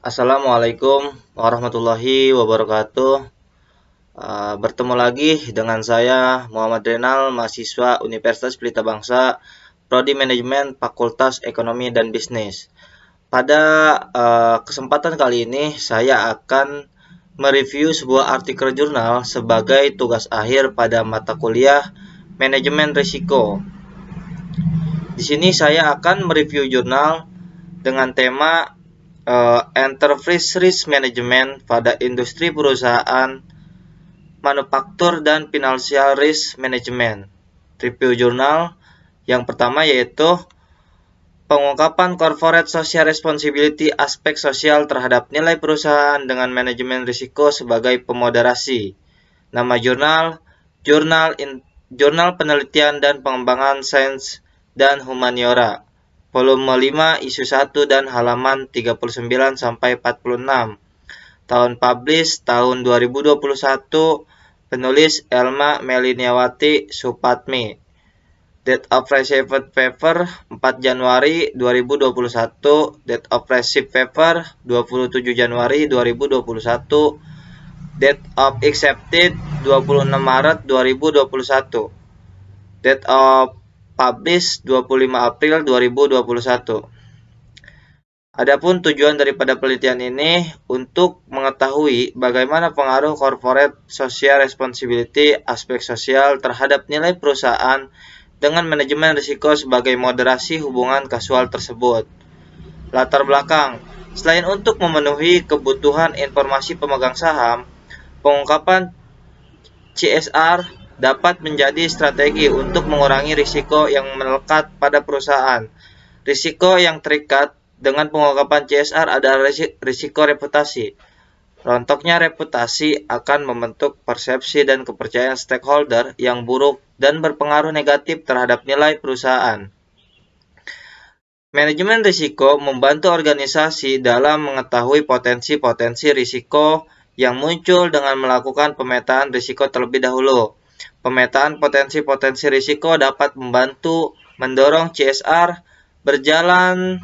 Assalamualaikum warahmatullahi wabarakatuh. Bertemu lagi dengan saya Muhammad Renal, mahasiswa Universitas Pelita Bangsa, Prodi Manajemen Fakultas Ekonomi dan Bisnis. Pada kesempatan kali ini saya akan mereview sebuah artikel jurnal sebagai tugas akhir pada mata kuliah Manajemen Risiko. Di sini saya akan mereview jurnal dengan tema Enterprise Risk Management pada industri perusahaan manufaktur dan Financial Risk Management. Review jurnal yang pertama yaitu pengungkapan Corporate Social Responsibility aspek sosial terhadap nilai perusahaan dengan manajemen risiko sebagai pemoderasi. Nama jurnal Jurnal Penelitian dan Pengembangan Sains dan Humaniora. Volume 5 isu 1 dan halaman 39 sampai 46. Tahun publish tahun 2021. Penulis Elma Meliniawati Supatmi. Date of received paper 4 Januari 2021. Date of received paper 27 Januari 2021. Date of accepted 26 Maret 2021. Date of publish 25 April 2021. Adapun tujuan daripada penelitian ini untuk mengetahui bagaimana pengaruh corporate social responsibility aspek sosial terhadap nilai perusahaan dengan manajemen risiko sebagai moderasi hubungan kasual tersebut. Latar belakang, selain untuk memenuhi kebutuhan informasi pemegang saham, pengungkapan CSR dapat menjadi strategi untuk mengurangi risiko yang melekat pada perusahaan. Risiko yang terikat dengan pengungkapan CSR adalah risiko reputasi. Rontoknya reputasi akan membentuk persepsi dan kepercayaan stakeholder yang buruk dan berpengaruh negatif terhadap nilai perusahaan. Manajemen risiko membantu organisasi dalam mengetahui potensi-potensi risiko yang muncul dengan melakukan pemetaan risiko terlebih dahulu. Pemetaan potensi-potensi risiko dapat membantu mendorong CSR berjalan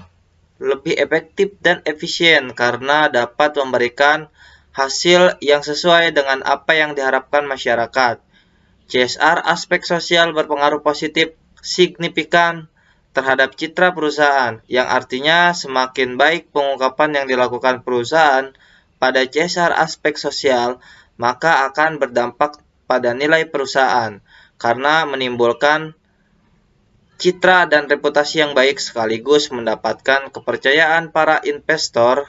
lebih efektif dan efisien karena dapat memberikan hasil yang sesuai dengan apa yang diharapkan masyarakat. CSR aspek sosial berpengaruh positif signifikan terhadap citra perusahaan, yang artinya semakin baik pengungkapan yang dilakukan perusahaan pada CSR aspek sosial, maka akan berdampak pada nilai perusahaan karena menimbulkan citra dan reputasi yang baik sekaligus mendapatkan kepercayaan para investor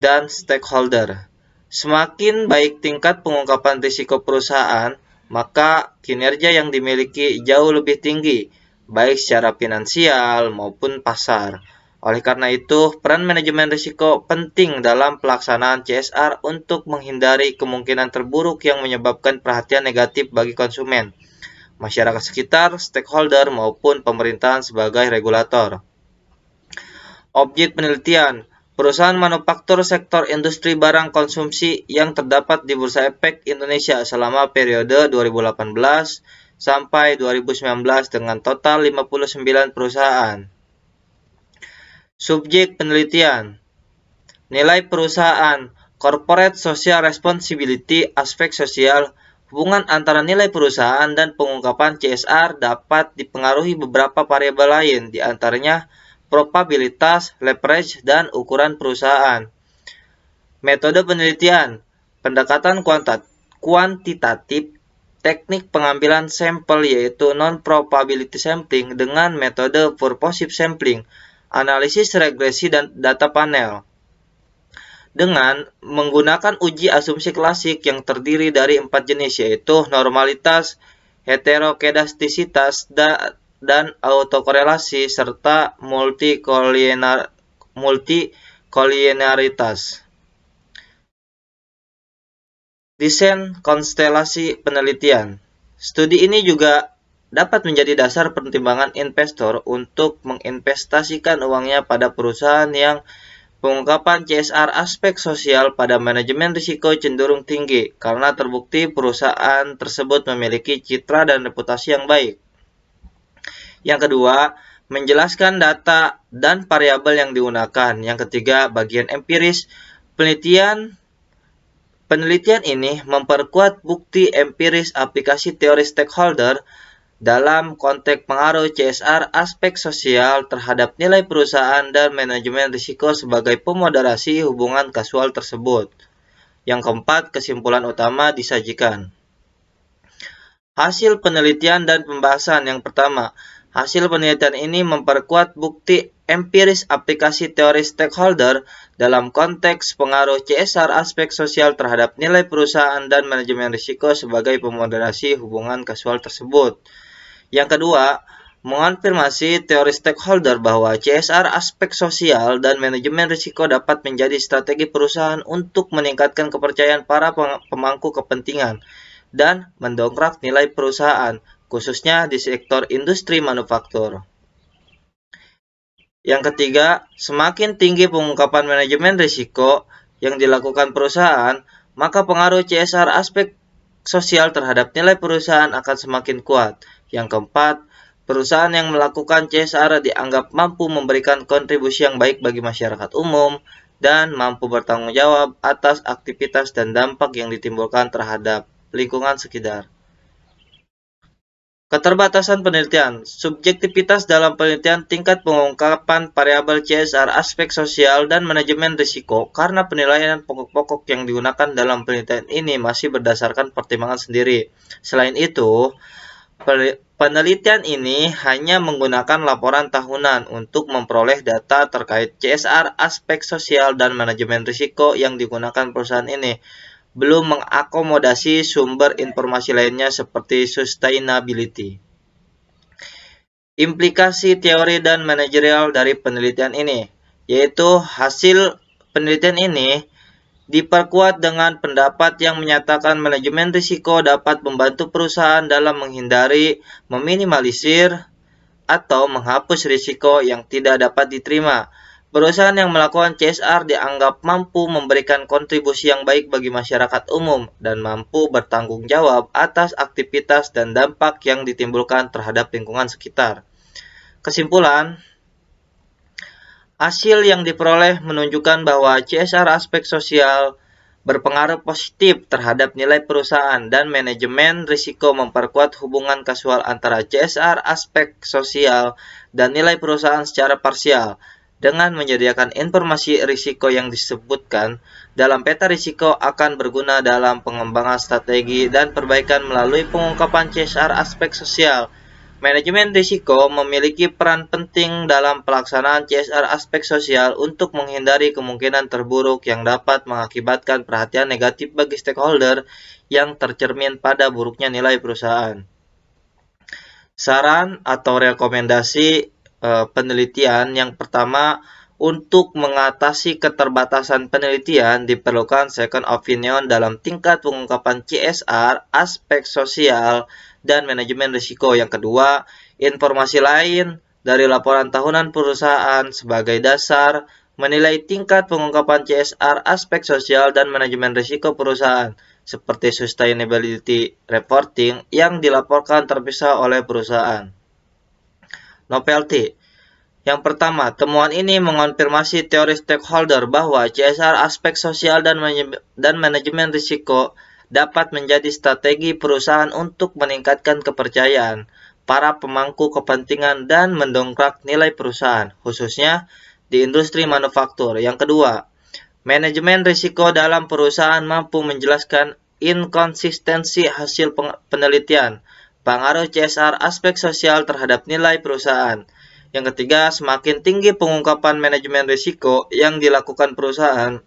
dan stakeholder. Semakin baik tingkat pengungkapan risiko perusahaan, maka kinerja yang dimiliki jauh lebih tinggi, baik secara finansial maupun pasar. Oleh karena itu, peran manajemen risiko penting dalam pelaksanaan CSR untuk menghindari kemungkinan terburuk yang menyebabkan perhatian negatif bagi konsumen, masyarakat sekitar, stakeholder, maupun pemerintahan sebagai regulator. Objek penelitian, perusahaan manufaktur sektor industri barang konsumsi yang terdapat di Bursa Efek Indonesia selama periode 2018 sampai 2019 dengan total 59 perusahaan. Subjek penelitian, nilai perusahaan, corporate social responsibility aspek sosial. Hubungan antara nilai perusahaan dan pengungkapan CSR dapat dipengaruhi beberapa variabel lain, di antaranya probabilitas, leverage, dan ukuran perusahaan. Metode penelitian, pendekatan kuantitatif, teknik pengambilan sampel yaitu non-probability sampling dengan metode purposive sampling, analisis regresi dan data panel. Dengan menggunakan uji asumsi klasik yang terdiri dari 4 jenis yaitu normalitas, heterokedastisitas, dan autokorelasi serta multikolinearitas. Desain konstelasi penelitian. Studi ini juga dapat menjadi dasar pertimbangan investor untuk menginvestasikan uangnya pada perusahaan yang pengungkapan CSR aspek sosial pada manajemen risiko cenderung tinggi karena terbukti perusahaan tersebut memiliki citra dan reputasi yang baik. Yang kedua, menjelaskan data dan variabel yang digunakan. Yang ketiga, bagian empiris. Penelitian ini memperkuat bukti empiris aplikasi teori stakeholder dalam konteks pengaruh CSR aspek sosial terhadap nilai perusahaan dan manajemen risiko sebagai pemoderasi hubungan kasual tersebut. Yang keempat, kesimpulan utama disajikan. Hasil penelitian dan pembahasan. Yang pertama, hasil penelitian ini memperkuat bukti empiris aplikasi teori stakeholder dalam konteks pengaruh CSR aspek sosial terhadap nilai perusahaan dan manajemen risiko sebagai pemoderasi hubungan kasual tersebut. Yang kedua, mengonfirmasi teori stakeholder bahwa CSR aspek sosial dan manajemen risiko dapat menjadi strategi perusahaan untuk meningkatkan kepercayaan para pemangku kepentingan dan mendongkrak nilai perusahaan, khususnya di sektor industri manufaktur. Yang ketiga, semakin tinggi pengungkapan manajemen risiko yang dilakukan perusahaan, maka pengaruh CSR aspek sosial terhadap nilai perusahaan akan semakin kuat. Yang keempat, perusahaan yang melakukan CSR dianggap mampu memberikan kontribusi yang baik bagi masyarakat umum dan mampu bertanggung jawab atas aktivitas dan dampak yang ditimbulkan terhadap lingkungan sekitar. Keterbatasan penelitian. Subjektivitas dalam penelitian tingkat pengungkapan variabel CSR aspek sosial dan manajemen risiko karena penilaian pokok-pokok yang digunakan dalam penelitian ini masih berdasarkan pertimbangan sendiri. Selain itu, penelitian ini hanya menggunakan laporan tahunan untuk memperoleh data terkait CSR aspek sosial dan manajemen risiko yang digunakan perusahaan ini, belum mengakomodasi sumber informasi lainnya seperti sustainability. Implikasi teori dan manajerial dari penelitian ini, yaitu hasil penelitian ini diperkuat dengan pendapat yang menyatakan manajemen risiko dapat membantu perusahaan dalam menghindari, meminimalisir, atau menghapus risiko yang tidak dapat diterima. Perusahaan yang melakukan CSR dianggap mampu memberikan kontribusi yang baik bagi masyarakat umum dan mampu bertanggung jawab atas aktivitas dan dampak yang ditimbulkan terhadap lingkungan sekitar. Kesimpulan, hasil yang diperoleh menunjukkan bahwa CSR aspek sosial berpengaruh positif terhadap nilai perusahaan dan manajemen risiko memperkuat hubungan kasual antara CSR aspek sosial dan nilai perusahaan secara parsial. Dengan menyediakan informasi risiko yang disebutkan dalam peta risiko akan berguna dalam pengembangan strategi dan perbaikan melalui pengungkapan CSR aspek sosial. Manajemen risiko memiliki peran penting dalam pelaksanaan CSR aspek sosial untuk menghindari kemungkinan terburuk yang dapat mengakibatkan perhatian negatif bagi stakeholder yang tercermin pada buruknya nilai perusahaan. Saran atau rekomendasi penelitian yang pertama, untuk mengatasi keterbatasan penelitian diperlukan second opinion dalam tingkat pengungkapan CSR, aspek sosial, dan manajemen risiko. Yang kedua, informasi lain dari laporan tahunan perusahaan sebagai dasar menilai tingkat pengungkapan CSR, aspek sosial, dan manajemen risiko perusahaan, seperti sustainability reporting yang dilaporkan terpisah oleh perusahaan. Novelty. Yang pertama, temuan ini mengonfirmasi teori stakeholder bahwa CSR aspek sosial dan manajemen risiko dapat menjadi strategi perusahaan untuk meningkatkan kepercayaan para pemangku kepentingan dan mendongkrak nilai perusahaan, khususnya di industri manufaktur. Yang kedua, manajemen risiko dalam perusahaan mampu menjelaskan inkonsistensi hasil penelitian, pengaruh CSR aspek sosial terhadap nilai perusahaan. Yang ketiga, semakin tinggi pengungkapan manajemen risiko yang dilakukan perusahaan,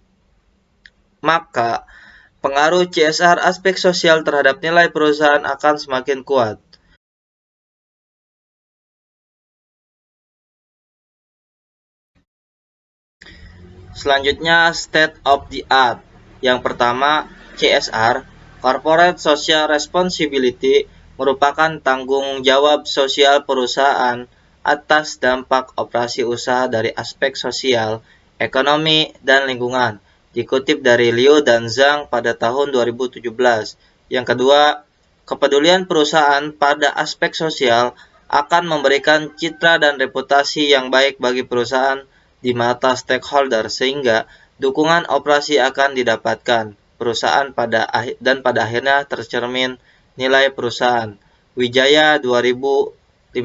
maka pengaruh CSR aspek sosial terhadap nilai perusahaan akan semakin kuat. Selanjutnya, state of the art. Yang pertama, CSR, Corporate Social Responsibility, merupakan tanggung jawab sosial perusahaan atas dampak operasi usaha dari aspek sosial, ekonomi, dan lingkungan, dikutip dari Liu dan Zhang pada tahun 2017. Yang kedua, kepedulian perusahaan pada aspek sosial akan memberikan citra dan reputasi yang baik bagi perusahaan di mata stakeholder sehingga dukungan operasi akan didapatkan perusahaan pada akhirnya tercermin nilai perusahaan. Wijaya 2015.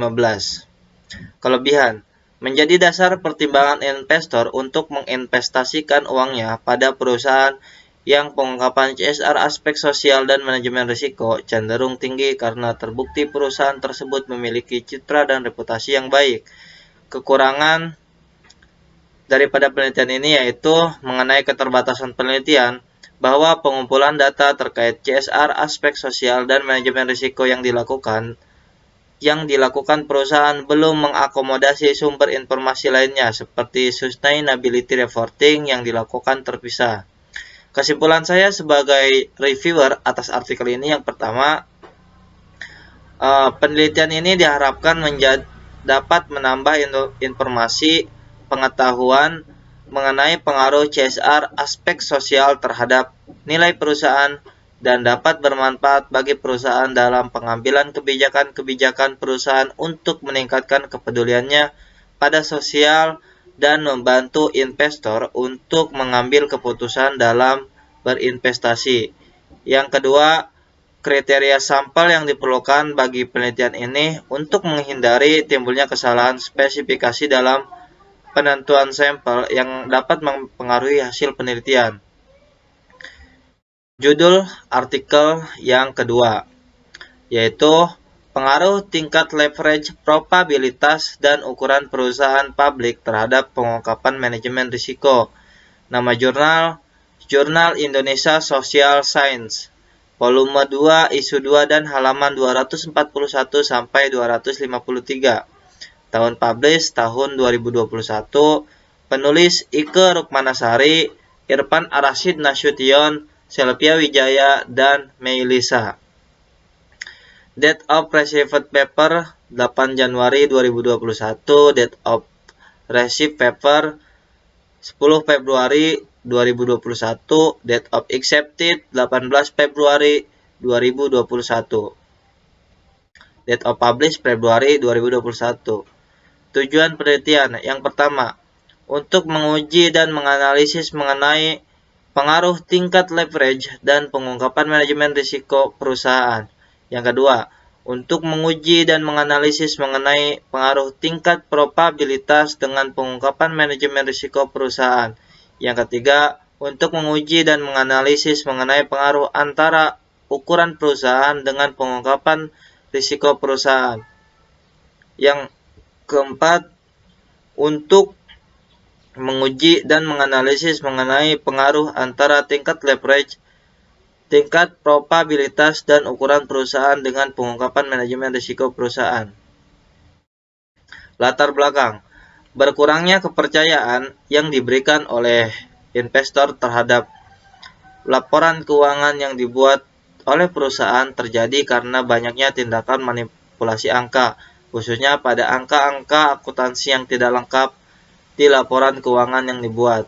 Kelebihan menjadi dasar pertimbangan investor untuk menginvestasikan uangnya pada perusahaan yang pengungkapan CSR aspek sosial dan manajemen risiko cenderung tinggi karena terbukti perusahaan tersebut memiliki citra dan reputasi yang baik. Kekurangan daripada penelitian ini yaitu mengenai keterbatasan penelitian bahwa pengumpulan data terkait CSR aspek sosial dan manajemen risiko yang dilakukan perusahaan belum mengakomodasi sumber informasi lainnya seperti sustainability reporting yang dilakukan terpisah. Kesimpulan saya sebagai reviewer atas artikel ini yang pertama, penelitian ini diharapkan dapat menambah informasi pengetahuan mengenai pengaruh CSR aspek sosial terhadap nilai perusahaan dan dapat bermanfaat bagi perusahaan dalam pengambilan kebijakan perusahaan untuk meningkatkan kepeduliannya pada sosial dan membantu investor untuk mengambil keputusan dalam berinvestasi. Yang kedua, kriteria sampel yang diperlukan bagi penelitian ini untuk menghindari timbulnya kesalahan spesifikasi dalam penentuan sampel yang dapat mempengaruhi hasil penelitian. Judul artikel yang kedua, yaitu pengaruh tingkat leverage probabilitas dan ukuran perusahaan publik terhadap pengungkapan manajemen risiko. Nama jurnal, Jurnal Indonesia Social Science, volume 2, isu 2 dan halaman 241 sampai 253. Tahun publish tahun 2021, penulis Ike Rukmanasari, Irfan Arasyid Nasution, Selvia Wijaya, dan Meilisa. Date of received paper 8 Januari 2021, date of received paper 10 Februari 2021, date of accepted 18 Februari 2021, date of publish Februari 2021. Tujuan penelitian yang pertama, untuk menguji dan menganalisis mengenai pengaruh tingkat leverage dan pengungkapan manajemen risiko perusahaan. Yang kedua, untuk menguji dan menganalisis mengenai pengaruh tingkat probabilitas dengan pengungkapan manajemen risiko perusahaan. Yang ketiga, untuk menguji dan menganalisis mengenai pengaruh antara ukuran perusahaan dengan pengungkapan risiko perusahaan. Yang keempat, untuk menguji dan menganalisis mengenai pengaruh antara tingkat leverage, tingkat probabilitas, dan ukuran perusahaan dengan pengungkapan manajemen risiko perusahaan. Latar belakang, berkurangnya kepercayaan yang diberikan oleh investor terhadap laporan keuangan yang dibuat oleh perusahaan terjadi karena banyaknya tindakan manipulasi angka, khususnya pada angka-angka akuntansi yang tidak lengkap di laporan keuangan yang dibuat.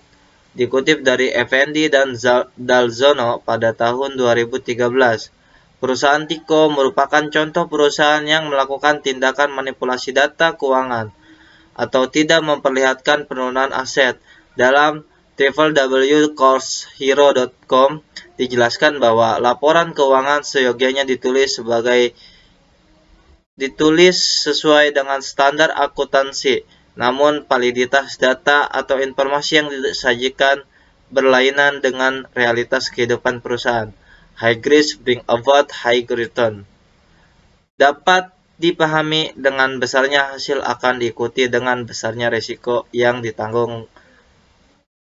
Dikutip dari Effendi dan Dalzono pada tahun 2013, perusahaan Tiko merupakan contoh perusahaan yang melakukan tindakan manipulasi data keuangan atau tidak memperlihatkan penurunan aset. Dalam www.courshero.com dijelaskan bahwa laporan keuangan seyogianya ditulis sesuai dengan standar akuntansi. Namun, validitas data atau informasi yang disajikan berlainan dengan realitas kehidupan perusahaan. High risk bring about high return. Dapat dipahami dengan besarnya hasil akan diikuti dengan besarnya risiko yang ditanggung.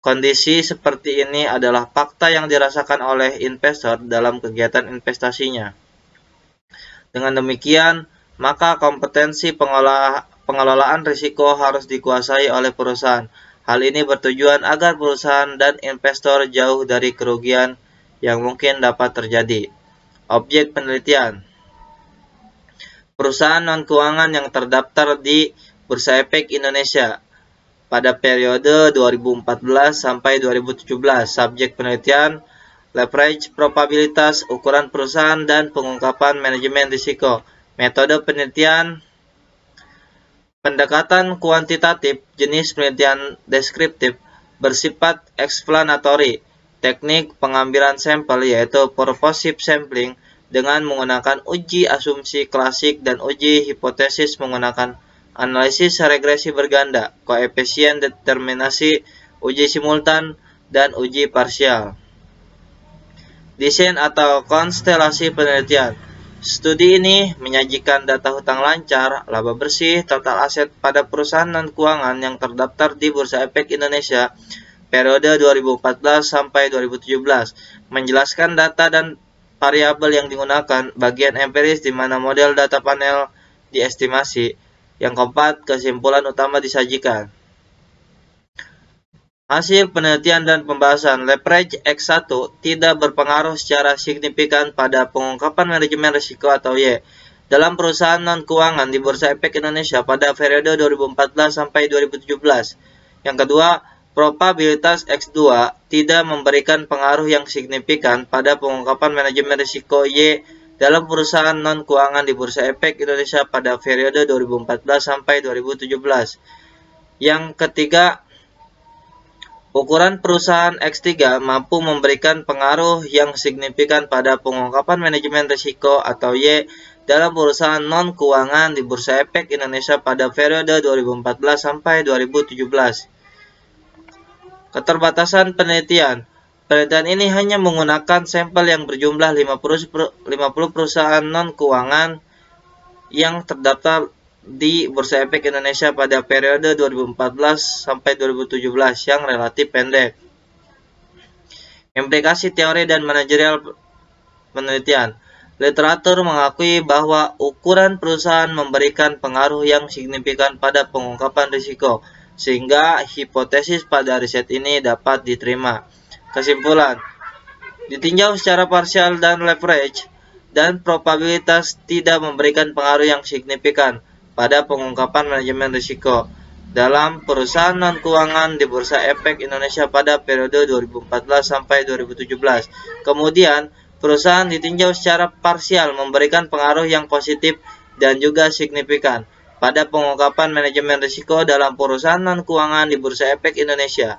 Kondisi seperti ini adalah fakta yang dirasakan oleh investor dalam kegiatan investasinya. Dengan demikian, maka kompetensi pengelolaan risiko harus dikuasai oleh perusahaan. Hal ini bertujuan agar perusahaan dan investor jauh dari kerugian yang mungkin dapat terjadi. Objek penelitian, perusahaan non-keuangan yang terdaftar di Bursa Efek Indonesia pada periode 2014 sampai 2017. Subjek penelitian, leverage probabilitas, ukuran perusahaan, dan pengungkapan manajemen risiko. Metode penelitian, Pendekatan kuantitatif jenis penelitian deskriptif bersifat explanatory. Teknik pengambilan sampel yaitu purposive sampling dengan menggunakan uji asumsi klasik dan uji hipotesis menggunakan analisis regresi berganda, koefisien determinasi, uji simultan, dan uji parsial. Desain atau konstelasi penelitian. Studi ini menyajikan data hutang lancar, laba bersih, total aset pada perusahaan non-keuangan yang terdaftar di Bursa Efek Indonesia periode 2014 sampai 2017, menjelaskan data dan variabel yang digunakan, bagian empiris di mana model data panel diestimasi. Yang keempat, kesimpulan utama disajikan. Hasil penelitian dan pembahasan leverage X1 tidak berpengaruh secara signifikan pada pengungkapan manajemen risiko atau Y dalam perusahaan non-keuangan di Bursa Efek Indonesia pada periode 2014 sampai 2017. Yang kedua, probabilitas X2 tidak memberikan pengaruh yang signifikan pada pengungkapan manajemen risiko Y dalam perusahaan non-keuangan di Bursa Efek Indonesia pada periode 2014 sampai 2017. Yang ketiga, ukuran perusahaan X3 mampu memberikan pengaruh yang signifikan pada pengungkapan manajemen risiko atau Y dalam perusahaan non-keuangan di Bursa Efek Indonesia pada periode 2014 sampai 2017. Keterbatasan penelitian. Penelitian ini hanya menggunakan sampel yang berjumlah 50 perusahaan non-keuangan yang terdaftar di Bursa Efek Indonesia pada periode 2014 sampai 2017 yang relatif pendek. Implikasi teori dan manajerial penelitian. Literatur mengakui bahwa ukuran perusahaan memberikan pengaruh yang signifikan pada pengungkapan risiko, sehingga hipotesis pada riset ini dapat diterima. Kesimpulan, ditinjau secara parsial dan leverage, dan probabilitas tidak memberikan pengaruh yang signifikan pada pengungkapan manajemen risiko dalam perusahaan non-keuangan di Bursa Efek Indonesia pada periode 2014 sampai 2017. Kemudian, perusahaan ditinjau secara parsial memberikan pengaruh yang positif dan juga signifikan pada pengungkapan manajemen risiko dalam perusahaan non-keuangan di Bursa Efek Indonesia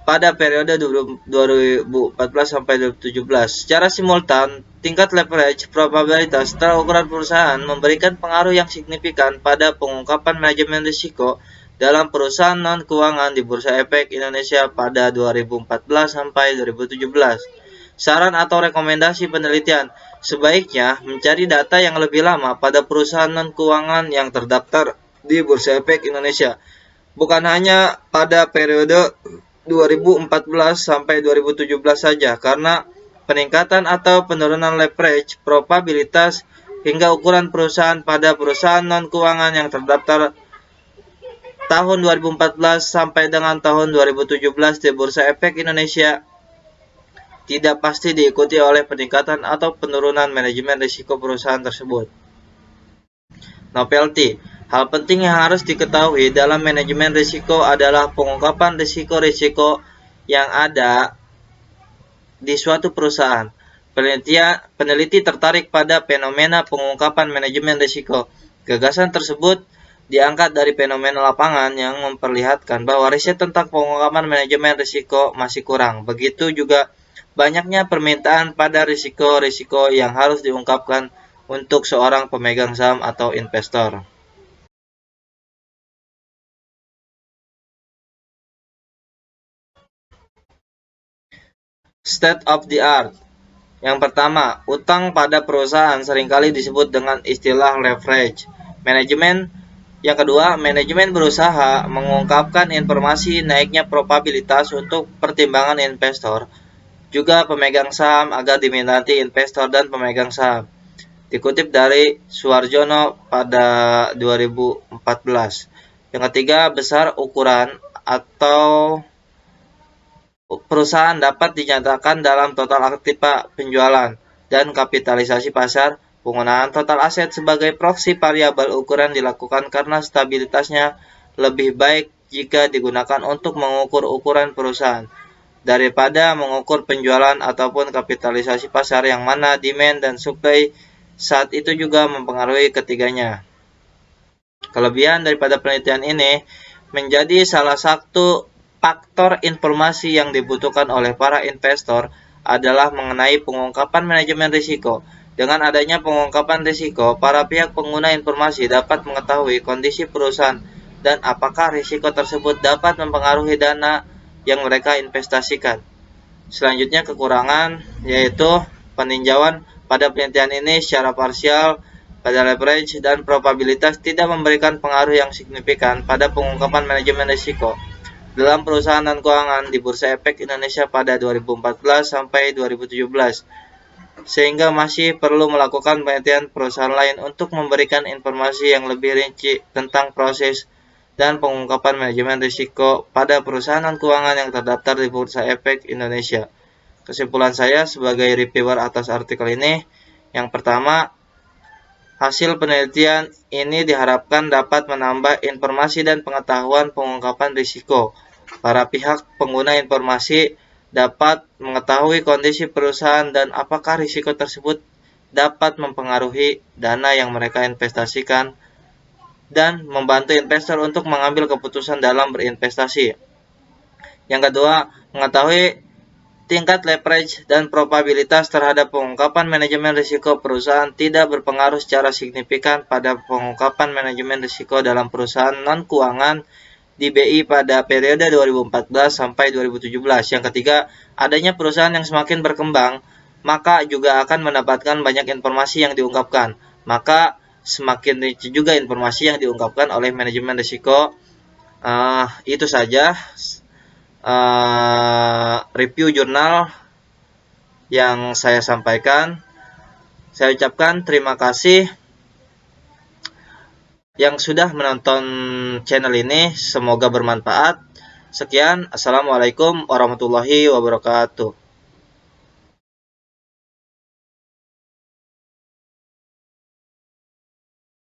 pada periode 2014 sampai 2017. Secara simultan, tingkat leverage probabilitas setelah ukuran perusahaan memberikan pengaruh yang signifikan pada pengungkapan manajemen risiko dalam perusahaan non-keuangan di Bursa Efek Indonesia pada 2014 sampai 2017. Saran atau rekomendasi penelitian, sebaiknya mencari data yang lebih lama pada perusahaan non-keuangan yang terdaftar di Bursa Efek Indonesia, bukan hanya pada periode 2014 sampai 2017 saja, karena peningkatan atau penurunan leverage probabilitas hingga ukuran perusahaan pada perusahaan non-keuangan yang terdaftar tahun 2014 sampai dengan tahun 2017 di Bursa Efek Indonesia tidak pasti diikuti oleh peningkatan atau penurunan manajemen risiko perusahaan tersebut. Novelty. Hal penting yang harus diketahui dalam manajemen risiko adalah pengungkapan risiko-risiko yang ada di suatu perusahaan. Peneliti tertarik pada fenomena pengungkapan manajemen risiko. Gagasan tersebut diangkat dari fenomena lapangan yang memperlihatkan bahwa riset tentang pengungkapan manajemen risiko masih kurang. Begitu juga banyaknya permintaan pada risiko-risiko yang harus diungkapkan untuk seorang pemegang saham atau investor. State of the art. Yang pertama, utang pada perusahaan seringkali disebut dengan istilah leverage manajemen. Yang kedua, manajemen berusaha mengungkapkan informasi naiknya probabilitas untuk pertimbangan investor, juga pemegang saham agar diminati investor dan pemegang saham. Dikutip dari Suarjono pada 2014. Yang ketiga, besar ukuran atau perusahaan dapat dinyatakan dalam total aktif penjualan dan kapitalisasi pasar. Penggunaan total aset sebagai proksi variabel ukuran dilakukan karena stabilitasnya lebih baik jika digunakan untuk mengukur ukuran perusahaan daripada mengukur penjualan ataupun kapitalisasi pasar, yang mana demand dan supply saat itu juga mempengaruhi ketiganya. Kelebihan daripada penelitian ini menjadi salah satu faktor informasi yang dibutuhkan oleh para investor adalah mengenai pengungkapan manajemen risiko. Dengan adanya pengungkapan risiko, para pihak pengguna informasi dapat mengetahui kondisi perusahaan dan apakah risiko tersebut dapat mempengaruhi dana yang mereka investasikan. Selanjutnya kekurangan yaitu peninjauan pada penelitian ini secara parsial pada leverage dan probabilitas tidak memberikan pengaruh yang signifikan pada pengungkapan manajemen risiko dalam perusahaan dan keuangan di Bursa Efek Indonesia pada 2014 sampai 2017, sehingga masih perlu melakukan penelitian perusahaan lain untuk memberikan informasi yang lebih rinci tentang proses dan pengungkapan manajemen risiko pada perusahaan dan keuangan yang terdaftar di Bursa Efek Indonesia. Kesimpulan saya sebagai reviewer atas artikel ini, yang pertama, hasil penelitian ini diharapkan dapat menambah informasi dan pengetahuan pengungkapan risiko. Para pihak pengguna informasi dapat mengetahui kondisi perusahaan dan apakah risiko tersebut dapat mempengaruhi dana yang mereka investasikan dan membantu investor untuk mengambil keputusan dalam berinvestasi. Yang kedua, mengetahui tingkat leverage dan probabilitas terhadap pengungkapan manajemen risiko perusahaan tidak berpengaruh secara signifikan pada pengungkapan manajemen risiko dalam perusahaan non-keuangan di BI pada periode 2014 sampai 2017. Yang ketiga, adanya perusahaan yang semakin berkembang, maka juga akan mendapatkan banyak informasi yang diungkapkan. Maka semakin rinci juga informasi yang diungkapkan oleh manajemen risiko. Itu saja review jurnal yang saya sampaikan. Saya ucapkan terima kasih yang sudah menonton channel ini. Semoga bermanfaat. Sekian, assalamualaikum warahmatullahi wabarakatuh.